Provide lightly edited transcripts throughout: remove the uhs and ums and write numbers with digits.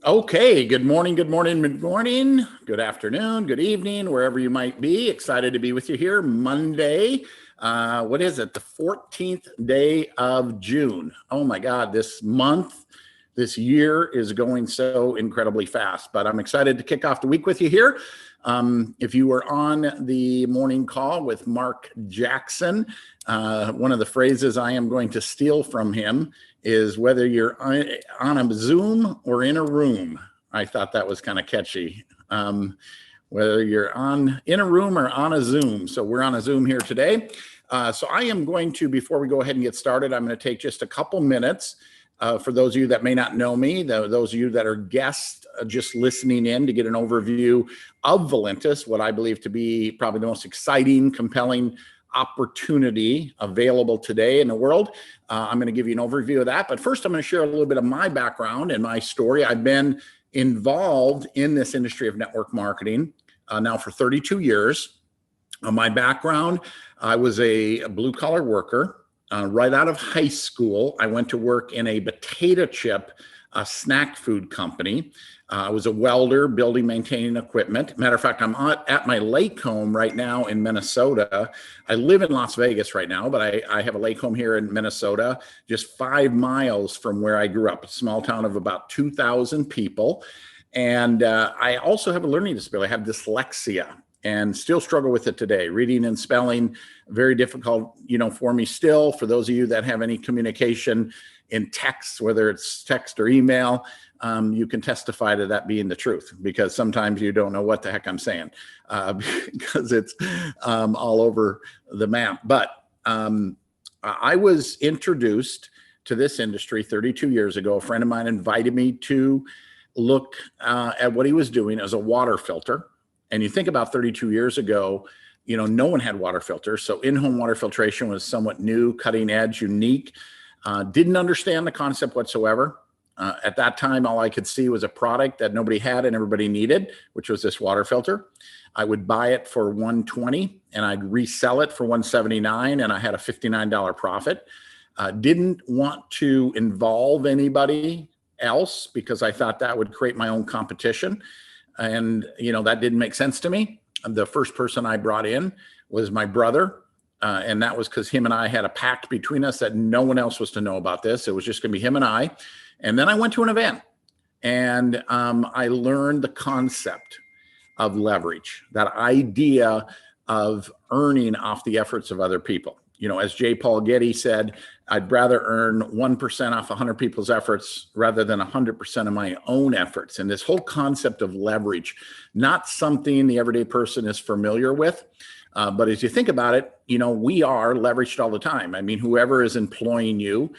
Okay, good morning, good morning, good morning, good afternoon, good evening, wherever you might be. Excited to be with you here Monday. What is it? The 14th day of June. Oh my God, this month, this year is going so incredibly fast, but I'm excited to kick off the week with you here. If you were on the morning call with Mark Jackson, one of the phrases I am going to steal from him is whether you're on a Zoom or in a room. I thought that was kind of catchy. Whether you're in a room or on a Zoom. So we're on a Zoom here today. So I am going to, before we go ahead and get started, I'm going to take just a couple minutes for those of you that may not know me, those of you that are guests just listening in to get an overview of Valentis, what I believe to be probably the most exciting, compelling opportunity available today in the world. I'm going to give you an overview of that. But first, I'm going to share a little bit of my background and my story. I've been involved in this industry of network marketing now for 32 years. My background, I was a blue-collar worker. Right out of high school, I went to work in a potato chip snack food company. I was a welder, building, maintaining equipment. Matter of fact, I'm at my lake home right now in Minnesota. I live in Las Vegas right now, but I have a lake home here in Minnesota, just 5 miles from where I grew up, a small town of about 2,000 people. And I also have a learning disability. I have dyslexia and still struggle with it today. Reading and spelling, very difficult, for me still. For those of you that have any communication in text, whether it's text or email, you can testify to that being the truth, because sometimes you don't know what the heck I'm saying because it's all over the map. But I was introduced to this industry 32 years ago. A friend of mine invited me to look at what he was doing as a water filter. And you think about 32 years ago, no one had water filters. So in-home water filtration was somewhat new, cutting edge, unique. Didn't understand the concept whatsoever. At that time, all I could see was a product that nobody had and everybody needed, which was this water filter. I would buy it for $120 and I'd resell it for $179, and I had a $59 profit. Didn't want to involve anybody else because I thought that would create my own competition. And, that didn't make sense to me. The first person I brought in was my brother. And that was because him and I had a pact between us that no one else was to know about this. It was just going to be him and I. And then I went to an event and I learned the concept of leverage, that idea of earning off the efforts of other people. As J. Paul Getty said, I'd rather earn 1% off 100 people's efforts rather than 100% of my own efforts. And this whole concept of leverage, not something the everyday person is familiar with. But as you think about it, we are leveraged all the time. I mean, whoever is employing you,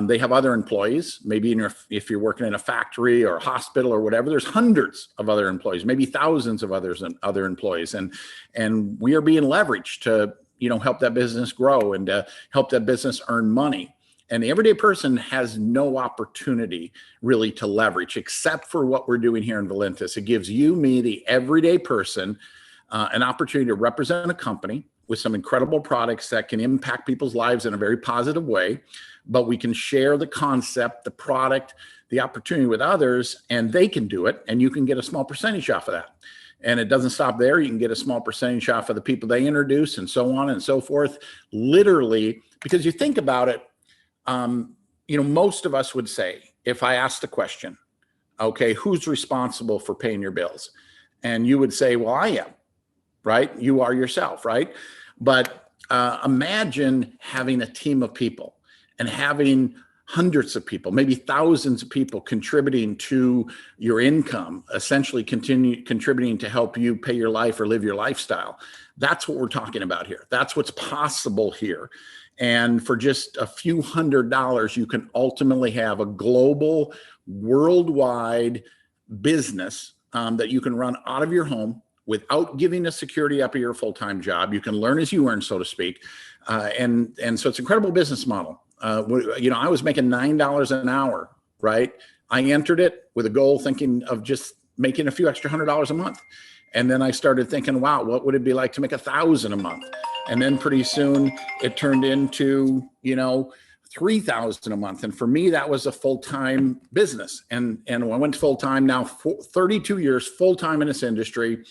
they have other employees. Maybe if you're working in a factory or a hospital or whatever, there's hundreds of other employees, maybe thousands of other employees. And we are being leveraged to help that business grow and to help that business earn money. And the everyday person has no opportunity really to leverage, except for what we're doing here in Valentis. It gives you, me, the everyday person, an opportunity to represent a company with some incredible products that can impact people's lives in a very positive way. But we can share the concept, the product, the opportunity with others, and they can do it. And you can get a small percentage off of that. And it doesn't stop there. You can get a small percentage off of the people they introduce and so on and so forth. Literally, because you think about it, most of us would say, if I asked the question, okay, who's responsible for paying your bills? And you would say, well, I am, right? You are yourself, right? But imagine having a team of people and having hundreds of people, maybe thousands of people contributing to your income, essentially contributing to help you pay your life or live your lifestyle. That's what we're talking about here. That's what's possible here. And for just a few $100s, you can ultimately have a global, worldwide business that you can run out of your home without giving the security up of your full-time job. You can learn as you earn, so to speak. And so it's an incredible business model. I was making $9 an hour, right? I entered it with a goal thinking of just making a few extra $100 a month. And then I started thinking, wow, what would it be like to make $1,000 a month? And then pretty soon it turned into, $3,000 a month. And for me, that was a full-time business. And when I went to full-time now, 32 years full-time in this industry,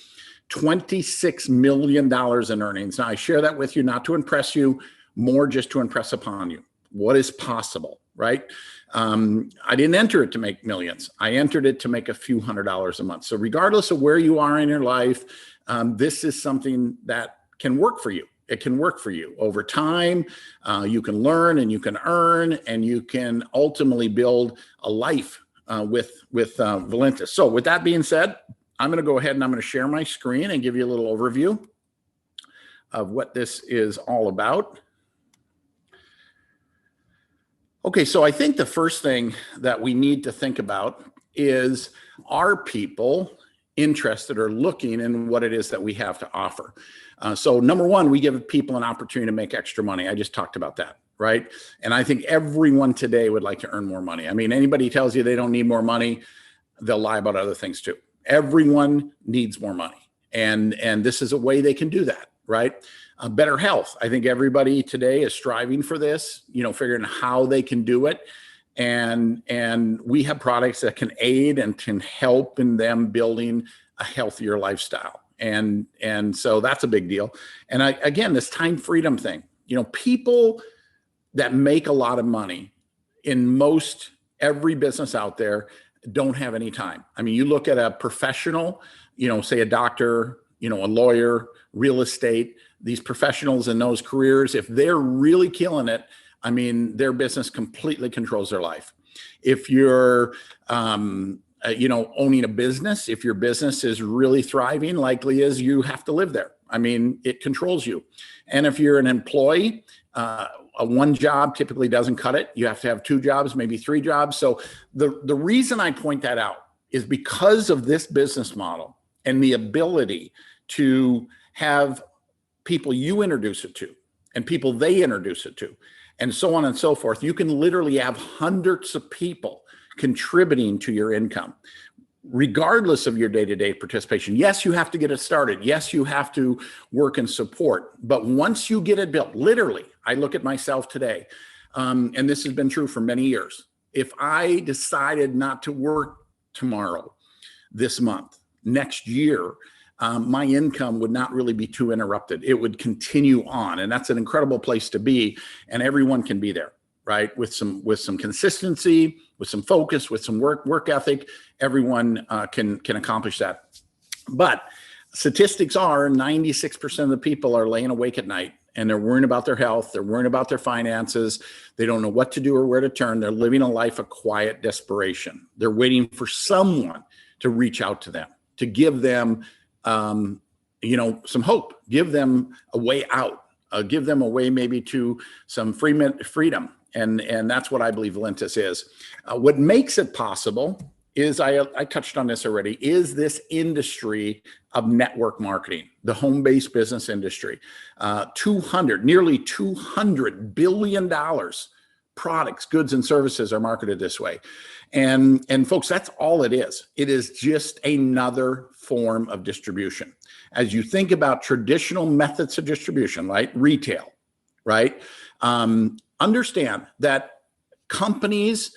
$26 million in earnings. Now I share that with you, not to impress you, more just to impress upon you what is possible, right? I didn't enter it to make millions. I entered it to make a few $100s a month. So regardless of where you are in your life, this is something that can work for you. It can work for you over time. You can learn and you can earn, and you can ultimately build a life with Valencia. So with that being said, I'm going to go ahead and I'm going to share my screen and give you a little overview of what this is all about. Okay, so I think the first thing that we need to think about is, are people interested or looking in what it is that we have to offer? So number one, we give people an opportunity to make extra money. I just talked about that, right? And I think everyone today would like to earn more money. I mean, anybody tells you they don't need more money, they'll lie about other things too. Everyone needs more money. And this is a way they can do that, right? Better health. I think everybody today is striving for this, figuring how they can do it. And we have products that can aid and can help in them building a healthier lifestyle. And so that's a big deal. And again, this time freedom thing, people that make a lot of money in most every business out there don't have any time. I mean, you look at a professional, say a doctor, a lawyer, real estate, these professionals in those careers, if they're really killing it, I mean, their business completely controls their life. If you're, owning a business, if your business is really thriving, likely is you have to live there. I mean, it controls you. And if you're an employee, a one job typically doesn't cut it. You have to have two jobs, maybe three jobs. So the reason I point that out is because of this business model and the ability to have people you introduce it to and people they introduce it to, and so on and so forth. You can literally have hundreds of people contributing to your income, regardless of your day-to-day participation. Yes, you have to get it started. Yes, you have to work and support. But once you get it built, literally, I look at myself today, and this has been true for many years. If I decided not to work tomorrow, this month, next year, my income would not really be too interrupted. It would continue on. And that's an incredible place to be. And everyone can be there, right? With some consistency, with some focus, with some work ethic, everyone can accomplish that. But statistics are 96% of the people are laying awake at night and they're worrying about their health. They're worrying about their finances. They don't know what to do or where to turn. They're living a life of quiet desperation. They're waiting for someone to reach out to them, to give them some hope, give them a way out, give them a way maybe to some freedom. And that's what I believe Valencia is. What makes it possible is, I touched on this already, is this industry of network marketing, the home-based business industry. Nearly $200 billion products, goods, and services are marketed this way. And folks, that's all it is. It is just another form of distribution. As you think about traditional methods of distribution, right? Retail, right? Understand that companies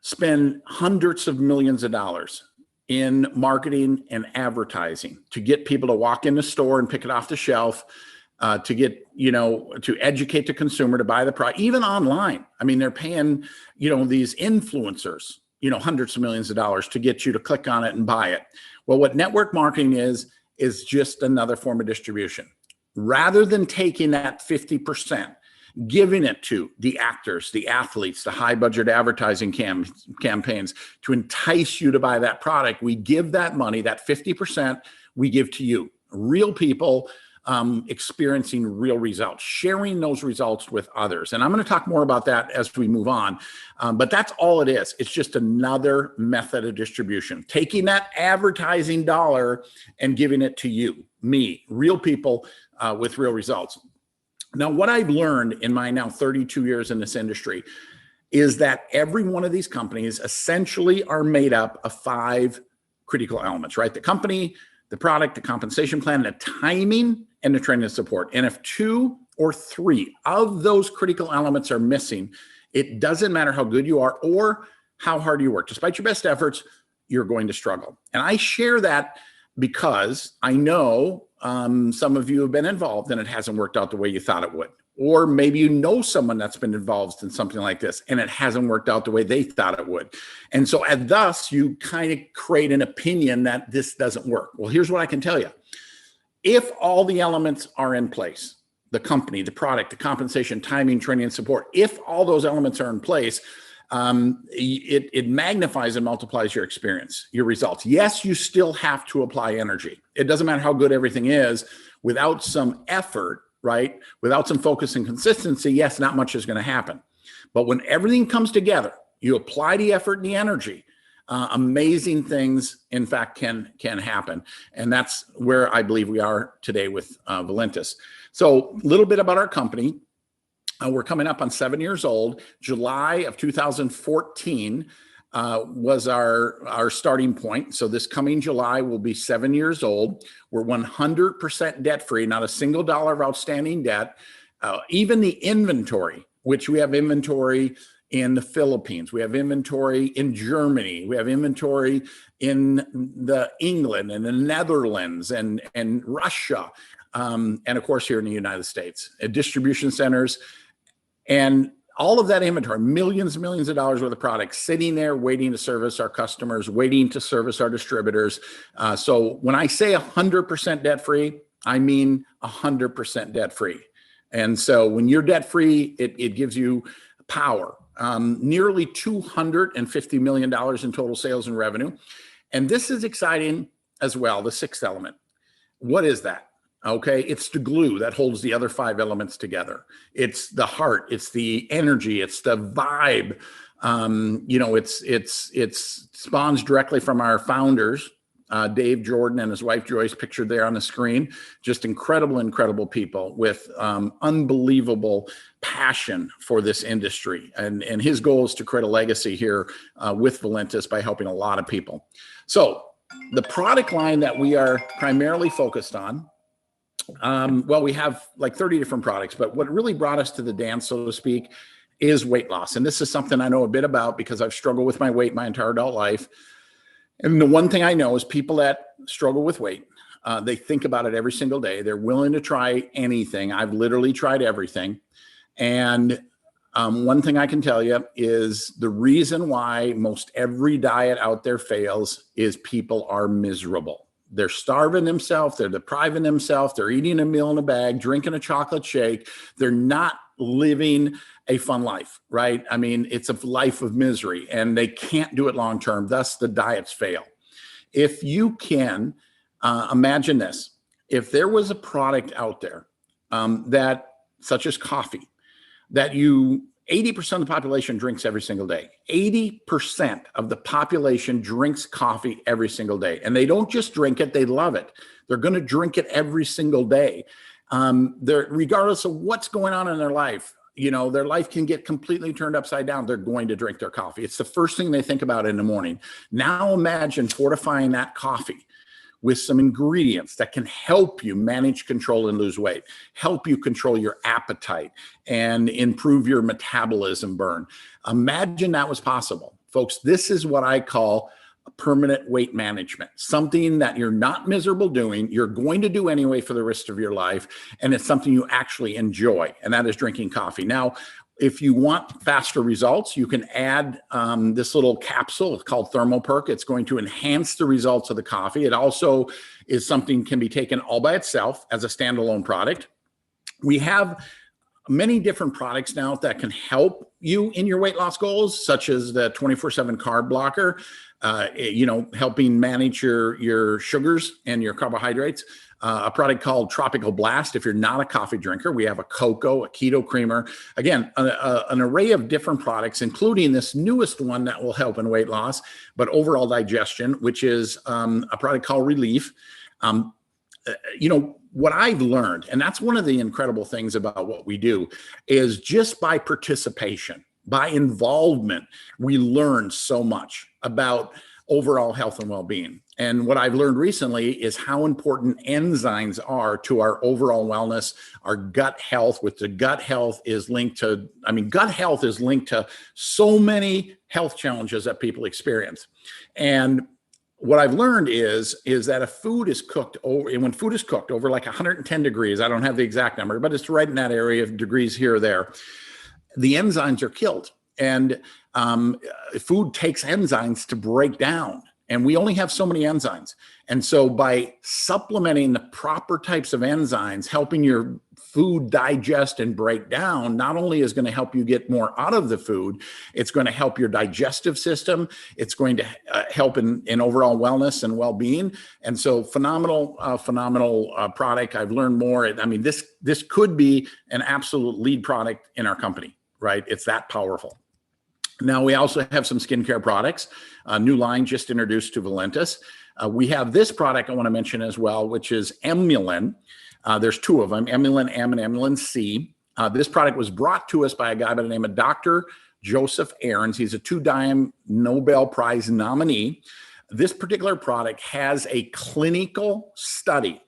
spend hundreds of millions of dollars in marketing and advertising to get people to walk in the store and pick it off the shelf, to get, to educate the consumer to buy the product, even online. I mean, they're paying, these influencers, hundreds of millions of dollars to get you to click on it and buy it. Well, what network marketing is just another form of distribution. Rather than taking that 50%, giving it to the actors, the athletes, the high budget advertising campaigns to entice you to buy that product, we give that money, that 50%, we give to you, real people experiencing real results, sharing those results with others. And I'm going to talk more about that as we move on. But that's all it is. It's just another method of distribution, taking that advertising dollar and giving it to you, me, real people with real results. Now, what I've learned in my now 32 years in this industry is that every one of these companies essentially are made up of 5 critical elements, right? The company, the product, the compensation plan, the timing, and the training and support. And if 2 or 3 of those critical elements are missing, It doesn't matter how good you are or how hard you work. Despite your best efforts, you're going to struggle. And I share that because I know some of you have been involved and it hasn't worked out the way you thought it would. Or maybe you know someone that's been involved in something like this and it hasn't worked out the way they thought it would. And so and thus you kind of create an opinion that this doesn't work. Well, here's what I can tell you. If all the elements are in place, the company, the product, the compensation, timing, training, and support, if all those elements are in place, it magnifies and multiplies your experience, your results. Yes, you still have to apply energy. It doesn't matter how good everything is, without some effort, right? Without some focus and consistency, yes, not much is going to happen. But when everything comes together, you apply the effort and the energy, amazing things, in fact, can happen. And that's where I believe we are today with Valentis. So a little bit about our company. We're coming up on 7 years old. July of 2014 was our starting point. So this coming July will be 7 years old. We're 100% debt-free, not a single dollar of outstanding debt. Even the inventory, which we have inventory in the Philippines, we have inventory in Germany, we have inventory in the England and the Netherlands and Russia, and of course here in the United States, distribution centers, and all of that inventory, millions and millions of dollars worth of products sitting there waiting to service our customers, waiting to service our distributors. So when I say 100% debt-free, I mean 100% debt-free. And so when you're debt-free, it gives you power. Nearly $250 million in total sales and revenue. And this is exciting as well, the sixth element. What is that? Okay, it's the glue that holds the other five elements together. It's the heart, it's the energy, it's the vibe. It's spawns directly from our founders, Dave Jordan and his wife Joyce, pictured there on the screen. Just incredible people with unbelievable passion for this industry. And his goal is to create a legacy here with Valentis by helping a lot of people. So the product line that we are primarily focused on, well, we have like 30 different products, but what really brought us to the dance, so to speak, is weight loss. And this is something I know a bit about because I've struggled with my weight my entire adult life. And the one thing I know is people that struggle with weight, they think about it every single day. They're willing to try anything. I've literally tried everything. And one thing I can tell you is the reason why most every diet out there fails is people are miserable. They're starving themselves. They're depriving themselves. They're eating a meal in a bag, drinking a chocolate shake. They're not living a fun life, right? I mean, it's a life of misery and they can't do it long-term. Thus the diets fail. If you can imagine this, if there was a product out there that, such as coffee, that 80% of the population drinks every single day. 80% of the population drinks coffee every single day. And they don't just drink it, they love it. They're going to drink it every single day. Regardless of what's going on in their life, their life can get completely turned upside down. They're going to drink their coffee. It's the first thing they think about in the morning. Now imagine fortifying that coffee with some ingredients that can help you manage, control, and lose weight, help you control your appetite and improve your metabolism burn. Imagine that was possible. Folks, this is what I call permanent weight management, something that you're not miserable doing, you're going to do anyway for the rest of your life, and it's something you actually enjoy, and that is drinking coffee. Now, if you want faster results, you can add this little capsule called Perk. It's going to enhance the results of the coffee. It also is something can be taken all by itself as a standalone product. We have many different products now that can help you in your weight loss goals, such as the 24/7 carb blocker, helping manage your sugars and your carbohydrates. A product called Tropical Blast. If you're not a coffee drinker, we have a cocoa, a keto creamer. Again, an array of different products, including this newest one that will help in weight loss, but overall digestion, which is a product called Relief. What I've learned, and that's one of the incredible things about what we do, is just by participation, by involvement, we learn so much about overall health and well-being. And what I've learned recently is how important enzymes are to our overall wellness, our gut health, which the gut health is linked to, gut health is linked to so many health challenges that people experience. And what I've learned is that if food is cooked over, and when food is cooked over like 110 degrees, I don't have the exact number, but it's right in that area of degrees here or there, the enzymes are killed. And food takes enzymes to break down. And we only have so many enzymes. And so by supplementing the proper types of enzymes, helping your food digest and break down, not only is going to help you get more out of the food, it's going to help your digestive system. It's going to help in overall wellness and well-being. And so phenomenal product. I've learned more. This could be an absolute lead product in our company, right? It's that powerful. Now, we also have some skincare products, a new line just introduced to Valentis. We have this product I want to mention as well, which is Emulin. There's two of them, Emulin M and Emulin C. This product was brought to us by a guy by the name of Dr. Joseph Ahrens. He's a two-time Nobel Prize nominee. This particular product has a clinical study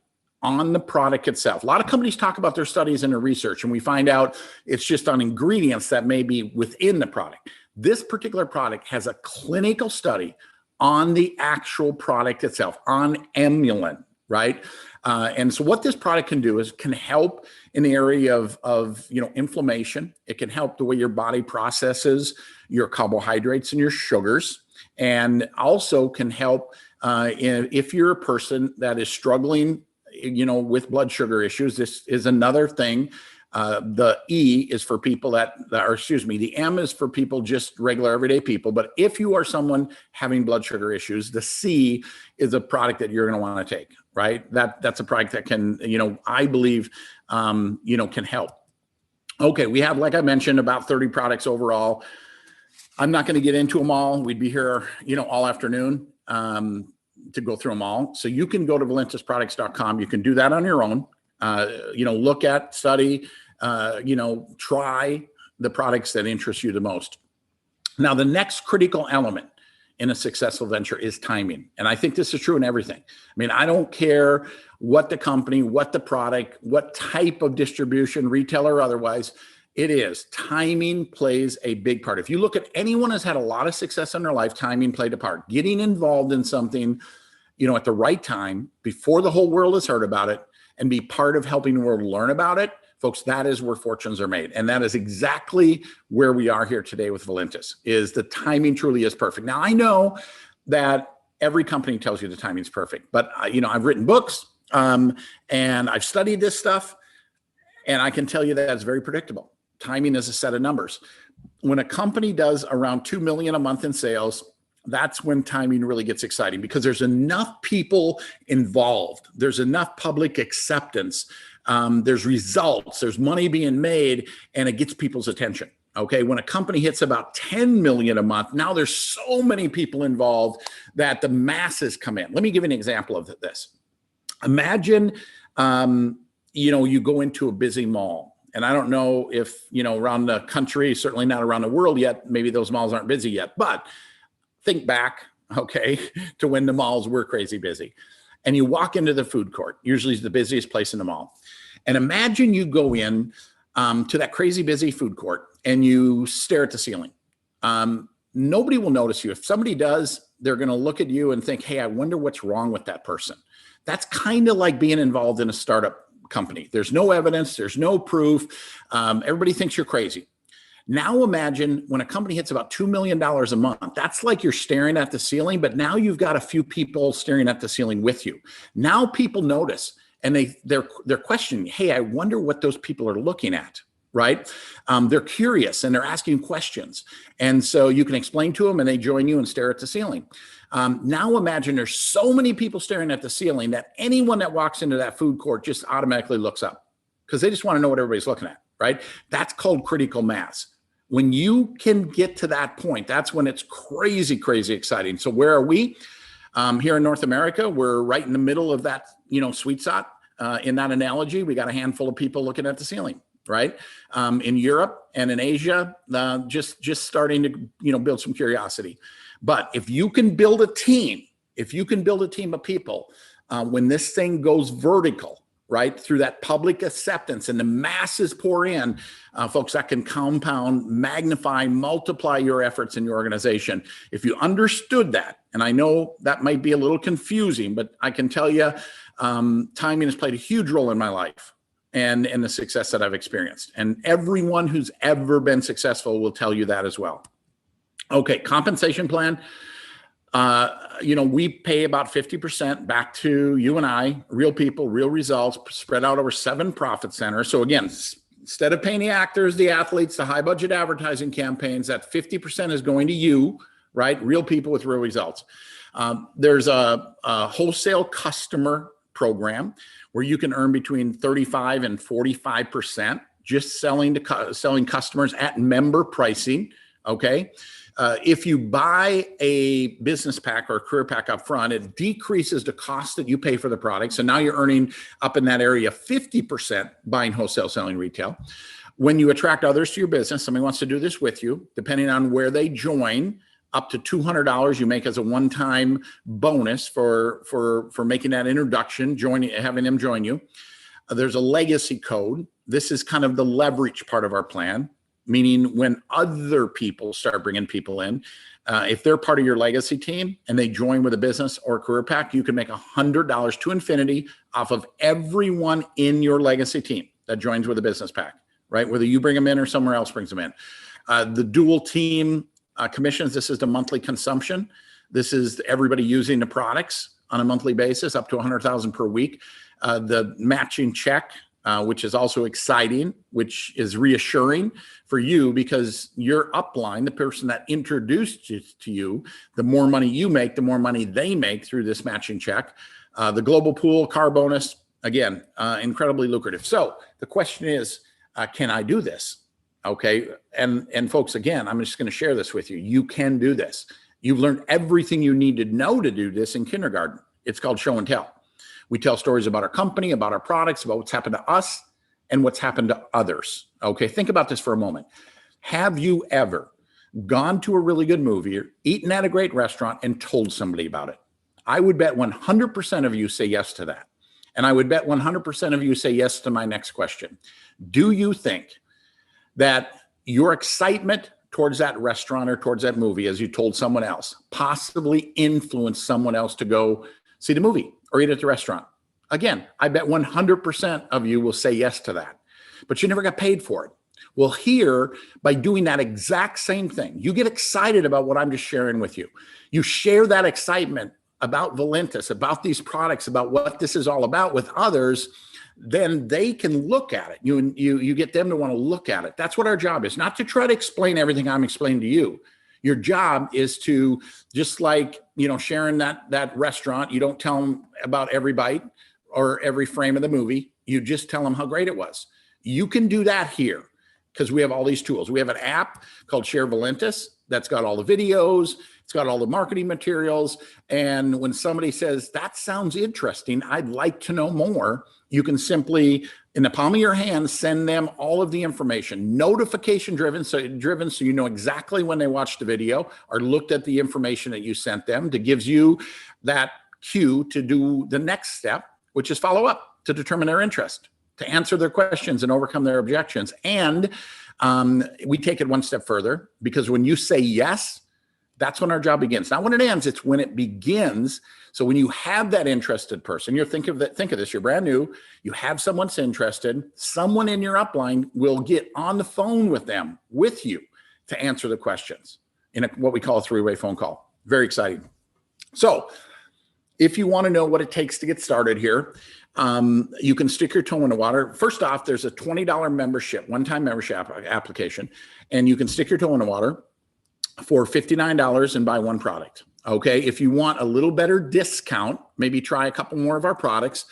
on the product itself. A lot of companies talk about their studies and their research, and we find out it's just on ingredients that may be within the product. This particular product has a clinical study on the actual product itself, on Emulin, right? And so what this product can do is can help in the area of inflammation. It can help the way your body processes your carbohydrates and your sugars, and also can help if you're a person that is struggling with blood sugar issues. This is another thing. The E is for people the M is for people, just regular everyday people. But if you are someone having blood sugar issues, the C is a product that you're going to want to take, right? That's a product that can, I believe, can help. Okay. We have, like I mentioned, about 30 products overall. I'm not going to get into them all. We'd be here, all afternoon, to go through them all. So you can go to valentisproducts.com. You can do that on your own. Look at, study, try the products that interest you the most. Now, the next critical element in a successful venture is timing. And I think this is true in everything. I don't care what the company, what the product, what type of distribution, retailer or otherwise, it is. Timing plays a big part. If you look at anyone who's had a lot of success in their life, timing played a part. Getting involved in something, at the right time, before the whole world has heard about it, and be part of helping the world learn about it, folks, that is where fortunes are made. And that is exactly where we are here today with Valentis, is the timing truly is perfect. Now, I know that every company tells you the timing's perfect, but I've written books and I've studied this stuff, and I can tell you that it's very predictable. Timing is a set of numbers. When a company does around 2 million a month in sales, that's when timing really gets exciting, because there's enough people involved. There's enough public acceptance. There's results. There's money being made, and it gets people's attention. Okay. When a company hits about 10 million a month, now there's so many people involved that the masses come in. Let me give you an example of this. Imagine, you go into a busy mall. And I don't know if, around the country, certainly not around the world yet, maybe those malls aren't busy yet, but think back, okay, to when the malls were crazy busy. And you walk into the food court, usually it's the busiest place in the mall. And imagine you go in to that crazy busy food court and you stare at the ceiling. Nobody will notice you. If somebody does, they're going to look at you and think, hey, I wonder what's wrong with that person. That's kind of like being involved in a startup company. There's no evidence. There's no proof. Everybody thinks you're crazy. Now imagine when a company hits about $2 million a month, that's like you're staring at the ceiling, but now you've got a few people staring at the ceiling with you. Now people notice, and they're questioning, hey, I wonder what those people are looking at, right? They're curious and they're asking questions. And so you can explain to them and they join you and stare at the ceiling. Now imagine there's so many people staring at the ceiling that anyone that walks into that food court just automatically looks up because they just want to know what everybody's looking at, right? That's called critical mass. When you can get to that point, that's when it's crazy, crazy exciting. So where are we? Here in North America, we're right in the middle of that, sweet spot. In that analogy, we got a handful of people looking at the ceiling, right? In Europe and in Asia, just starting to, build some curiosity. But if you can build a team, If you can build a team of people, when this thing goes vertical, right, through that public acceptance and the masses pour in, folks, that can compound, magnify, multiply your efforts in your organization. If you understood that, and I know that might be a little confusing, but I can tell you, timing has played a huge role in my life and the success that I've experienced. And everyone who's ever been successful will tell you that as well. Okay, compensation plan. We pay about 50% back to you and I, real people, real results, spread out over 7 profit centers. So again, instead of paying the actors, the athletes, the high budget advertising campaigns, that 50% is going to you, right? Real people with real results. There's a wholesale customer program where you can earn between 35 and 45% just selling customers at member pricing. Okay. If you buy a business pack or a career pack up front, it decreases the cost that you pay for the product. So now you're earning up in that area 50% buying wholesale, selling retail. When you attract others to your business, somebody wants to do this with you, depending on where they join, up to $200 you make as a one-time bonus for making that introduction, having them join you. There's a legacy code. This is kind of the leverage part of our plan. Meaning when other people start bringing people in, if they're part of your legacy team and they join with a business or career pack, you can make $100 to infinity off of everyone in your legacy team that joins with a business pack, right? Whether you bring them in or somewhere else brings them in. The dual team commissions, this is the monthly consumption. This is everybody using the products on a monthly basis, up to $100,000 per week. The matching check, which is also exciting, which is reassuring for you because your upline, the person that introduced you to you, the more money you make, the more money they make through this matching check. The global pool, car bonus, again, incredibly lucrative. So the question is, can I do this? Okay. And folks, again, I'm just going to share this with you. You can do this. You've learned everything you need to know to do this in kindergarten. It's called show and tell. We tell stories about our company, about our products, about what's happened to us and what's happened to others. Okay, think about this for a moment. Have you ever gone to a really good movie or eaten at a great restaurant and told somebody about it? I would bet 100% of you say yes to that. And I would bet 100% of you say yes to my next question. Do you think that your excitement towards that restaurant or towards that movie, as you told someone else, possibly influenced someone else to go see the movie or eat at the restaurant? Again, I bet 100% of you will say yes to that, but you never got paid for it. Well, here, by doing that exact same thing, you get excited about what I'm just sharing with you. You share that excitement about Valentis, about these products, about what this is all about with others, then they can look at it. You get them to want to look at it. That's what our job is, not to try to explain everything I'm explaining to you. Your job is to, just like, sharing that restaurant, you don't tell them about every bite or every frame of the movie. You just tell them how great it was. You can do that here because we have all these tools. We have an app called Share Valentis that's got all the videos. It's got all the marketing materials. And when somebody says, that sounds interesting, I'd like to know more, you can simply, in the palm of your hand, send them all of the information, notification driven, so you know exactly when they watched the video or looked at the information that you sent them. That gives you that cue to do the next step, which is follow up to determine their interest, to answer their questions and overcome their objections. And we take it one step further, because when you say yes, that's when our job begins. Not when it ends, it's when it begins. So when you have that interested person, think of this, you're brand new, you have someone's interested, someone in your upline will get on the phone with you to answer the questions in what we call a three-way phone call. Very exciting. So if you want to know what it takes to get started here, you can stick your toe in the water. First off, there's a $20 membership, one-time membership application, and you can stick your toe in the water for $59 and buy one product. Okay. If you want a little better discount, maybe try a couple more of our products,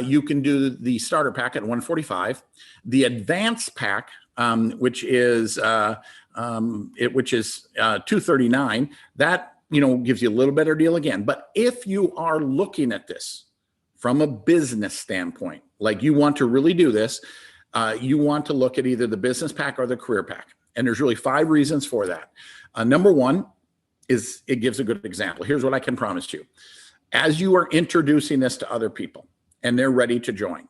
you can do the starter pack at $145. The advanced pack, which is $239, that gives you a little better deal again. But if you are looking at this from a business standpoint, like you want to really do this, you want to look at either the business pack or the career pack. And there's really 5 reasons for that. Number one is it gives a good example. Here's what I can promise you. as you are introducing this to other people and they're ready to join,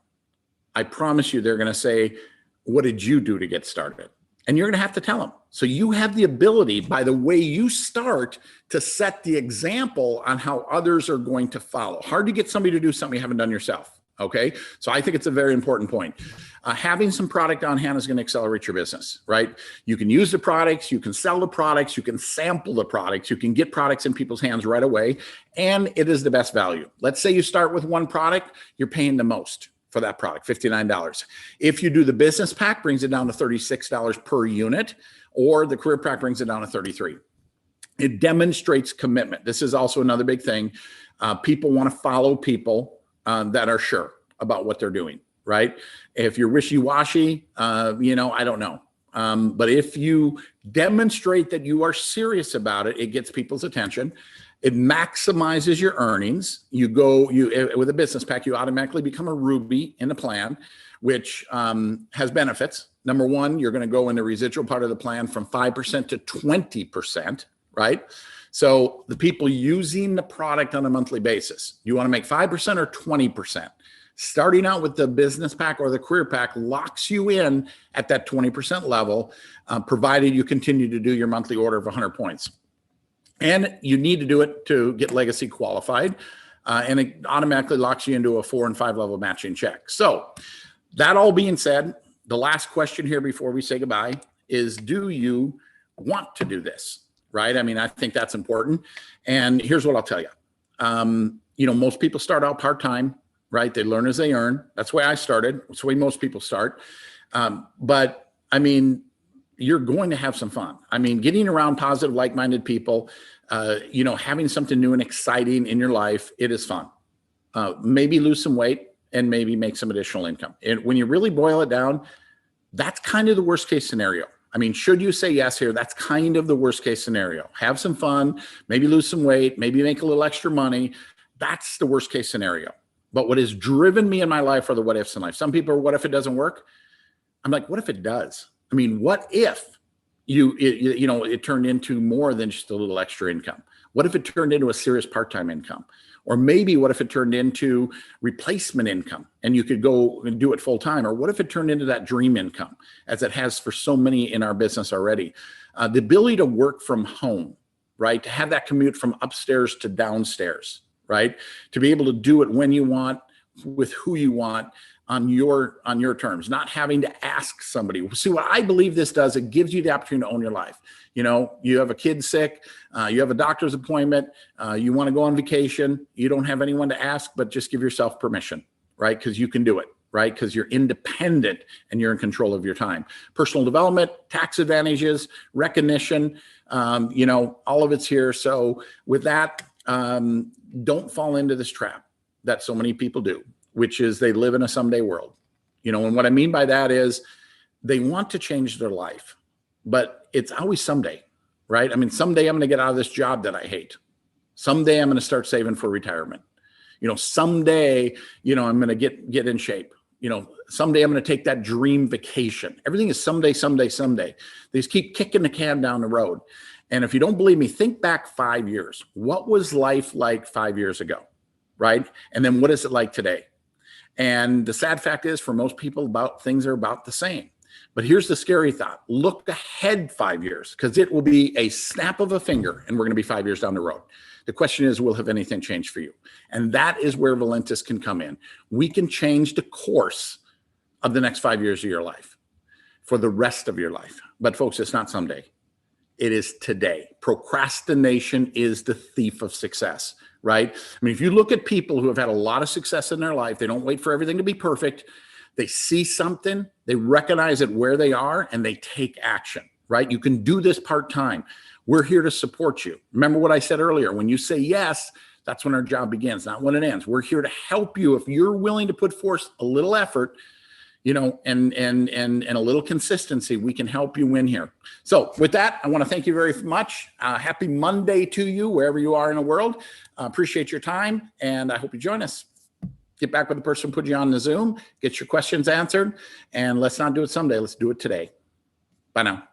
I promise you they're going to say, what did you do to get started? And you're going to have to tell them. So you have the ability, by the way you start, to set the example on how others are going to follow. Hard to get somebody to do something you haven't done yourself. Okay. So I think it's a very important point. Having some product on hand is going to accelerate your business, right? You can use the products, you can sell the products, you can sample the products, you can get products in people's hands right away. And it is the best value. Let's say you start with one product, you're paying the most for that product, $59. If you do the business pack, brings it down to $36 per unit, or the career pack brings it down to $33. It demonstrates commitment. This is also another big thing. People want to follow people that are sure about what they're doing, right? If you're wishy-washy, I don't know. But if you demonstrate that you are serious about it, it gets people's attention. It maximizes your earnings. With a business pack, you automatically become a Ruby in the plan, which has benefits. Number one, you're going to go in the residual part of the plan from 5% to 20%, right? So the people using the product on a monthly basis, you want to make 5% or 20%. Starting out with the business pack or the career pack locks you in at that 20% level, provided you continue to do your monthly order of 100 points. And you need to do it to get legacy qualified. And it automatically locks you into a 4 and 5 level matching check. So that all being said, the last question here before we say goodbye is, do you want to do this? Right? I mean, I think that's important. And here's what I'll tell you. Most people start out part-time, right? They learn as they earn. That's the way I started. That's the way most people start. But I mean, you're going to have some fun. I mean, getting around positive, like-minded people, having something new and exciting in your life, it is fun. Maybe lose some weight and maybe make some additional income. And when you really boil it down, that's kind of the worst case scenario. I mean, should you say yes here? That's kind of the worst case scenario. Have some fun, maybe lose some weight, maybe make a little extra money. That's the worst case scenario. But what has driven me in my life are the what ifs in life. Some people are, what if it doesn't work? I'm like, what if it does? I mean, what if it turned into more than just a little extra income? What if it turned into a serious part-time income? Or maybe what if it turned into replacement income and you could go and do it full time? Or what if it turned into that dream income, as it has for so many in our business already? The ability to work from home, right? To have that commute from upstairs to downstairs, right? To be able to do it when you want, with who you want, on your terms, not having to ask somebody. See, what I believe this does, it gives you the opportunity to own your life. You have a kid sick, you have a doctor's appointment, you want to go on vacation, you don't have anyone to ask, but just give yourself permission, right? Because you can do it, right? Because you're independent and you're in control of your time. Personal development, tax advantages, recognition, all of it's here. So with that, don't fall into this trap that so many people do, which is they live in a someday world. And what I mean by that is they want to change their life, but it's always someday, right? I mean, someday I'm going to get out of this job that I hate. Someday I'm going to start saving for retirement. Someday, I'm going to get in shape. Someday I'm going to take that dream vacation. Everything is someday, someday, someday. They just keep kicking the can down the road. And if you don't believe me, think back 5 years. What was life like 5 years ago, right? And then what is it like today? And the sad fact is, for most people, things are about the same. But here's the scary thought. Look ahead 5 years, because it will be a snap of a finger and we're going to be 5 years down the road. The question is, will have anything changed for you? And that is where Valentis can come in. We can change the course of the next 5 years of your life for the rest of your life. But folks, it's not someday. It is today. Procrastination is the thief of success, right? I mean, if you look at people who have had a lot of success in their life, they don't wait for everything to be perfect. They see something, they recognize it where they are, and they take action, right? You can do this part-time. We're here to support you. Remember what I said earlier, when you say yes, that's when our job begins, not when it ends. We're here to help you. If you're willing to put forth a little effort, and a little consistency, we can help you win here. So with that, I want to thank you very much. Happy Monday to you, wherever you are in the world. Appreciate your time, and I hope you join us. Get back with the person who put you on the Zoom, get your questions answered, and let's not do it someday. Let's do it today. Bye now.